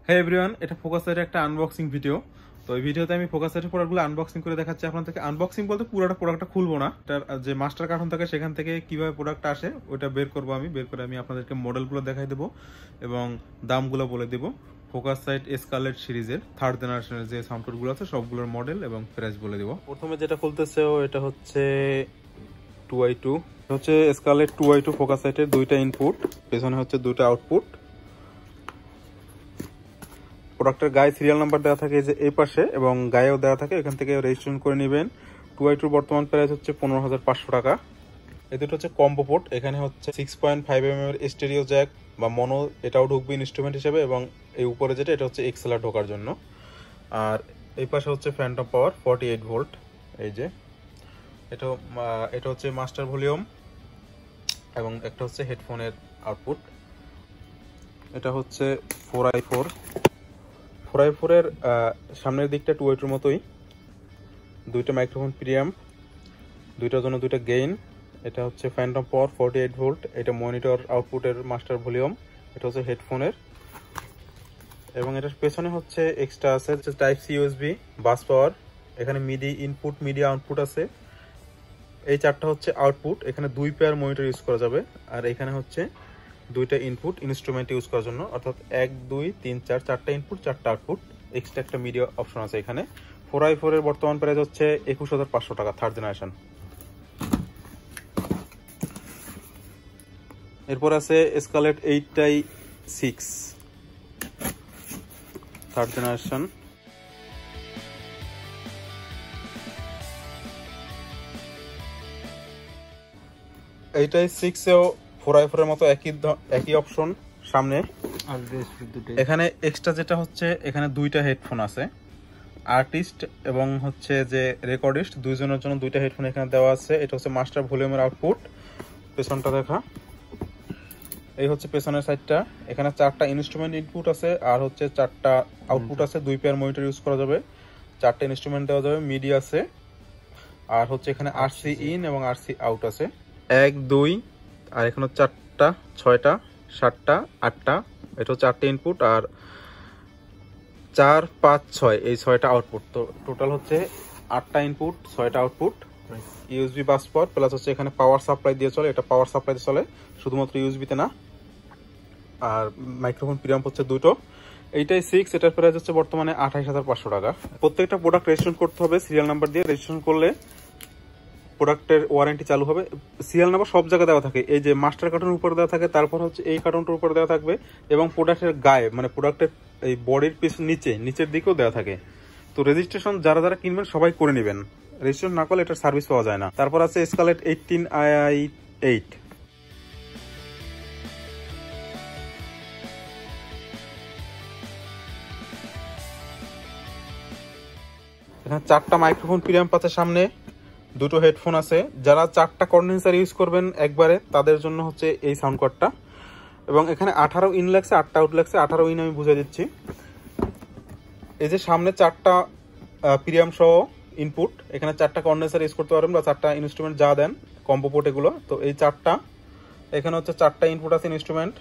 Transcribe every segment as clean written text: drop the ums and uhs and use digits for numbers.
হ্যাঁ এভরিওয়ান, এটা ফোকাসরাইটের একটা আনবক্সিং ভিডিও। তো এই ভিডিওতে আমি ফোকাসরাইটের প্রোডাক্টগুলো আনবক্সিং করে দেখাচ্ছি আপনাদেরকে। আনবক্সিং বলতে পুরোটা প্রোডাক্টটা খুলবো না, এটার যে মাস্টার কার্টন থাকে সেখান থেকে কিভাবে প্রোডাক্ট আসে ওইটা বের করে আমি আপনাদেরকে মডেলগুলো দেখাই দেবো এবং দামগুলো বলে দেবো। ফোকাসরাইট স্কারলেট সিরিজের থার্ড জেনারেশনের যে সাউন্ডগুলো আছে সবগুলোর মডেল এবং প্রাইস বলে দেবো। প্রথমে যেটা খুলতেছে এটা হচ্ছে 2i2, হচ্ছে স্কারলেট 2i2 ফোকাসরাইটের দুইটা ইনপুট, পেছনে হচ্ছে দুইটা আউটপুট। প্রোডাক্টের গায়ে সিরিয়াল নাম্বার দেওয়া থাকে যে এই পাশে এবং গায়েও দেওয়া থাকে, এখান থেকে রেজিস্ট্রেশন করে নেবেন। 2i2 বর্তমান প্রাইস হচ্ছে 15,500 টাকা। এই দুটো হচ্ছে কম্বো পোর্ট, এখানে হচ্ছে 6.5mm এর স্টেরিও জ্যাক বা মনো এটাও ঢুকবে ইনস্ট্রুমেন্ট হিসেবে, এবং এই উপরে যেটা এটা হচ্ছে এক্সেলার ঢোকার জন্য। আর এই পাশে হচ্ছে ফ্যান্টম পাওয়ার 48 ভোল্ট। এই যে এটা হচ্ছে মাস্টার ভলিউম এবং একটা হচ্ছে হেডফোনের আউটপুট। এটা হচ্ছে 4i4 এর সামনের দিকটা 2i2 এর মতোই, দুইটা মাইক্রোফোন প্রিঅ্যাম্প, দুইটার জন্য দুইটা গেইন। এটা হচ্ছে ফ্যান্টম পাওয়ার 48 ভোল্ট, এটা মনিটর আউটপুটের মাস্টার ভলিউম, এটা হচ্ছে হেডফোনের। এবং এটার পেছনে হচ্ছে এক্সট্রা আছে টাইপ সি ইউএসবি, বাস পাওয়ার, এখানে মিডি ইনপুট মিডি আউটপুট আছে। এই চারটা হচ্ছে আউটপুট, এখানে দুই পেয়ার মনিটর ইউজ করা যাবে। আর এখানে হচ্ছে দুইটা ইনপুট ইনস্ট্রুমেন্ট ইউজ করার জন্য, অর্থাৎ 1 2 3 4 চারটা ইনপুট চারটা আউটপুট, এক্সট্রা একটা মিডিয়া অপশন আছে এখানে। 4i4 এর বর্তমান প্রাইস হচ্ছে 21,500 টাকা, থার্ড জেনারেশন। এরপর আছে স্কারলেট 8i6 থার্ড জেনারেশন। এইটাই 6 এও 4i4 এর মতো একই অপশন সামনে। এখানে এক্সট্রা যেটা হচ্ছে এখানে দুইটা হেডফোন আছে, আর্টিস্ট এবং হচ্ছে যে রেকর্ডিস্ট দুইজনের জন্য দুইটা হেডফোন এখানে দেওয়া আছে। এটা হচ্ছে মাস্টার ভলিউমের আউটপুট, পেছনটা দেখা। এই হচ্ছে পেছনের সাইডটা, এখানে চারটা ইনস্ট্রুমেন্ট ইনপুট আছে আর হচ্ছে চারটা আউটপুট আছে, দুই পেয়ার মনিটর ইউজ করা যাবে, চারটা ইনস্ট্রুমেন্ট দেওয়া যাবে, মিডি আছে। আর হচ্ছে এখানে আরসি ইন এবং আরসি আউট আছে, 1 2 আর এখানে 4টা 6টা 7টা 8টা, এটা হচ্ছে 8টা ইনপুট আর 4 5 6 এই 6টা আউটপুট। তো টোটাল হচ্ছে 8টা ইনপুট 6টা আউটপুট। ইউএসবি বাস পাওয়ার প্লাস হচ্ছে এখানে পাওয়ার সাপ্লাই দিয়ে চলে, এটা পাওয়ার সাপ্লাই দিয়ে চলে শুধুমাত্র ইউএসবিতে না। আর মাইক্রোফোন প্রিঅ্যাম্প হচ্ছে দুটো। এইটাই 6, এটার প্রাইস হচ্ছে বর্তমানে 28,500 টাকা। প্রত্যেকটা প্রোডাক্ট রেজিস্ট্রেশন করতে হবে, সিরিয়াল নাম্বার দিয়ে রেজিস্ট্রেশন করলে প্রোডাক্টের ওয়ারেন্টি চালু হবে। সিরিয়াল নাম্বার সব জায়গায় দেওয়া থাকে, এই যে মাস্টার কার্টনের উপরে দেওয়া থাকে, তারপর হচ্ছে এই কার্টনটার উপরে দেওয়া থাকবে এবং প্রোডাক্টের গায়ে মানে প্রোডাক্টের এই বডির পিস নিচের দিকেও দেওয়া থাকে। তো রেজিস্ট্রেশন যারা কিনবেন সবাই করে নেবেন, রেজিস্ট্রেশন না করলে এটার সার্ভিস পাওয়া যায় না। তারপর আছে স্কারলেট 18i8। এখানে চারটা মাইক্রোফোন প্রিঅ্যাম্প আছে, সামনে দুটো হেডফোন আছে। যারা চারটা কন্ডেন্সার ইউজ করবেন একবারে তাদের জন্য হচ্ছে এই সাউন্ড কার্ডটা। এবং এখানে 18 ইন লাগছে, 8টা আউট লাগছে। 18 ইন আমি বুঝিয়ে দিচ্ছি, এই যে সামনে চারটা প্রিঅ্যাম্প সহ ইনপুট, এখানে চারটা কন্ডেন্সার ইউজ করতে পারবেন বা চারটা ইনস্ট্রুমেন্ট যা দেন কম্বো পোর্ট এগুলো। তো এই চারটা, এখানে হচ্ছে চারটা ইনপুট আছে ইনস্ট্রুমেন্ট,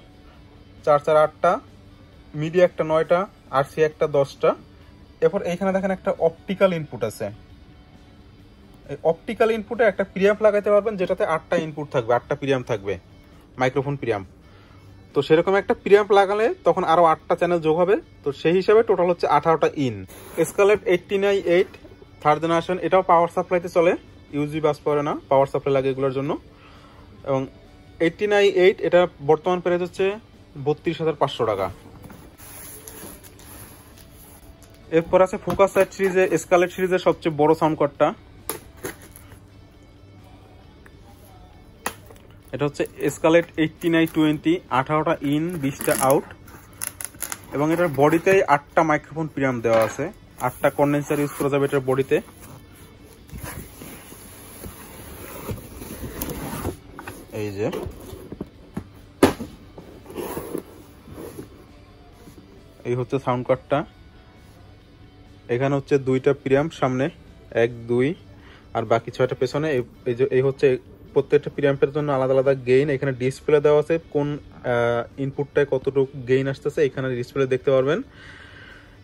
4 4 8টা, মিডি একটা 9টা, আরসি একটা 10টা। এরপর এইখানে দেখেন একটা অপটিক্যাল ইনপুট আছে, এই অপটিক্যাল ইনপুটে একটা প্রিঅ্যাম্প লাগাইতে পারবেন যেটাতে 8টা ইনপুট থাকবে, 8টা প্রিঅ্যাম্প থাকবে, মাইক্রোফোন প্রিঅ্যাম্প। তো সেরকম একটা প্রিঅ্যাম্প লাগালে তখন আরো 8টা চ্যানেল যোগ হবে। তো সেই হিসাবে টোটাল হচ্ছে 18টা in. Scarlett 18i8 third generation, এটাও পাওয়ার সাপ্লাইতে চলে, ইউএসবি বাস পাওয়ার না, পাওয়ার সাপ্লাই লাগে এগুলোর জন্য। এবং 18i8 এটা বর্তমান প্রাইস হচ্ছে 32,500 টাকা। এরপর আছে ফোকাসরাইট সিরিজে স্কারলেট সিরিজের সবচেয়ে বড় সাউন্ড কার্ডটা, এটা হচ্ছে স্কারলেট 18i20, 18টা ইন 20টা আউট। এবং এটার বডিতে 8টা মাইক্রোফোন প্রিঅ্যাম্প দেওয়া আছে, 8টা কন্ডেন্সার ইউজ করা যাবে এটার বডিতে। এই যে এই হচ্ছে সাউন্ড কার্ডটা, এখানে হচ্ছে দুইটা প্রিঅ্যাম্প সামনে, 1 2 আর বাকি 6টা পেছনে। এই হচ্ছে প্রত্যেকটা প্রিঅ্যাম্পের জন্য আলাদা আলাদা গেইন এখানে ডিসপ্লে দেওয়া আছে, কোন ইনপুটটায় কতটুকু গেইন আসতেছে এখানে ডিসপ্লে দেখতে পারবেন।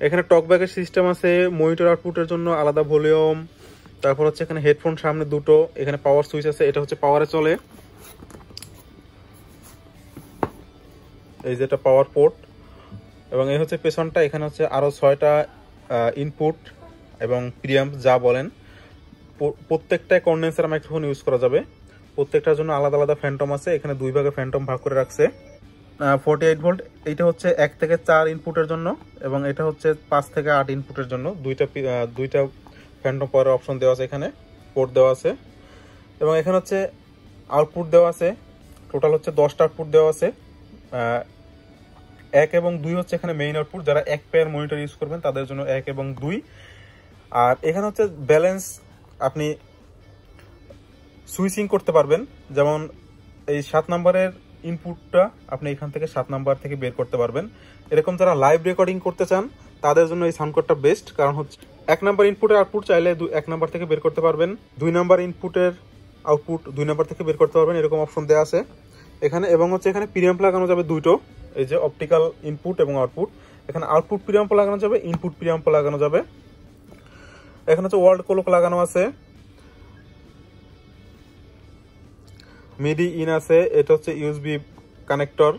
এখানে টকব্যাকের সিস্টেম আছে, মনিটর আউটপুটের জন্য আলাদা ভলিউম, তারপর হচ্ছে এখানে হেডফোন সামনে দুটো, এখানে পাওয়ার সুইচ আছে, এটা হচ্ছে পাওয়ারে চলে, এই যেটা পাওয়ার পোর্ট, এবং এই হচ্ছে পেছনটা। এখানে হচ্ছে আরো 6টা ইনপুট এবং প্রিঅ্যাম্প যা বলেন, প্রত্যেকটায় কন্ডেন্সার মাইক্রোফোন ইউজ করা যাবে। প্রত্যেকটার জন্য আলাদা আলাদা ফ্যান্টম আছে, এখানে দুই ভাগে ফ্যান্টম ভাগ করে রাখছে। 48 ভোল্ট, এইটা হচ্ছে 1 থেকে 4 ইনপুটের জন্য, এবং এটা হচ্ছে 5 থেকে 8 ইনপুটের জন্য। দুইটা ফ্যান্টম পাওয়ার অপশন দেওয়া আছে, এখানে পোর্ট দেওয়া আছে, এবং এখানে হচ্ছে আউটপুট দেওয়া আছে। টোটাল হচ্ছে 10টা আউটপুট দেওয়া আছে। 1 এবং 2 হচ্ছে এখানে মেইন আউটপুট, যারা 1 পেয়ার মনিটর ইউজ করবেন তাদের জন্য 1 এবং 2। আর এখানে হচ্ছে ব্যালেন্স, আপনি সুইচিং করতে পারবেন, যেমন এই 7 নম্বরের ইনপুটটা আপনি এখান থেকে 7 নাম্বার থেকে বের করতে পারবেন। এরকম যারা লাইভ রেকর্ডিং করতে চান তাদের জন্য এই সাউন্ড কার্ডটা বেস্ট, কারণ হচ্ছে 1 নাম্বার ইনপুটের আউটপুট চাইলে 1 নাম্বার থেকে বের করতে পারবেন, 2 নাম্বার ইনপুটের আউটপুট 2 নাম্বার থেকে বের করতে পারবেন, এরকম অপশন দেওয়া আছে এখানে। এবং হচ্ছে এখানে প্রিঅ্যাম্প লাগানো যাবে দুটো, এই যে অপটিক্যাল ইনপুট এবং আউটপুট, এখানে আউটপুট প্রিঅ্যাম্প লাগানো যাবে, ইনপুট প্রিঅ্যাম্প লাগানো যাবে। এখানে হচ্ছে ওয়ার্ল্ড ক্লক লাগানো আছে, মিডি ইন আছে, এটা হচ্ছে ইউএসবি কানেক্টর।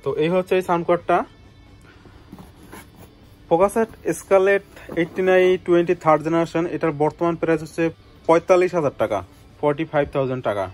তো এই হচ্ছে এই সাউন্ড কার্ডটা, ফোকাসরাইট স্কারলেট 8920 থার্ড জেনারেশন। এটার বর্তমান প্রাইস হচ্ছে 45,000 টাকা, 45,000 টাকা।